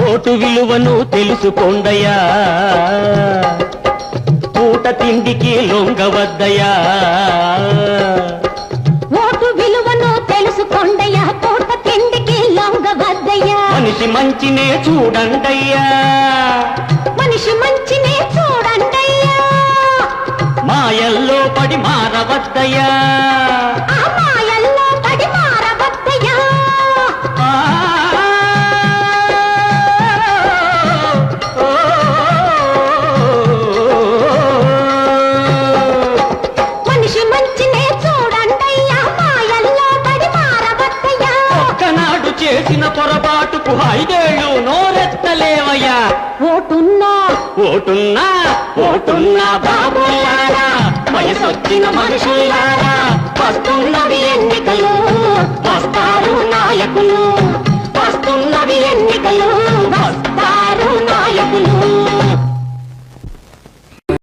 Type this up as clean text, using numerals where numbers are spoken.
Vote విలువను తెలుసుకోండయ్యా, పూట తిండికి లొంగవద్దయ్యా. ఓటు విలువను తెలుసుకోండయ్యా, పూట తిండికి లొంగవద్దయ్యా. మనిషి మంచినే చూడండయ్యా, మనిషి మంచినే చూడండయ్యా. మాయల్లో పడి మారవద్దయ్యా, ఆ మాయల్లో పడి మారవద్దయ్యా. మనిషి మంచినే చూడండయ్యా, మాయల్లో పడి మారవద్దయ్యా. ఒక్కనాడు చేసిన పొరపాటుకు 5 ఏళ్ళు నోరెత్తలేవయ్యా. ఓటున్నా ఓటున్నా ఓటున్నా బాబులారా, వయసొచ్చిన మనుషులారా, వస్తున్నవి ఎన్నికలు, వస్తారు నాయకులు.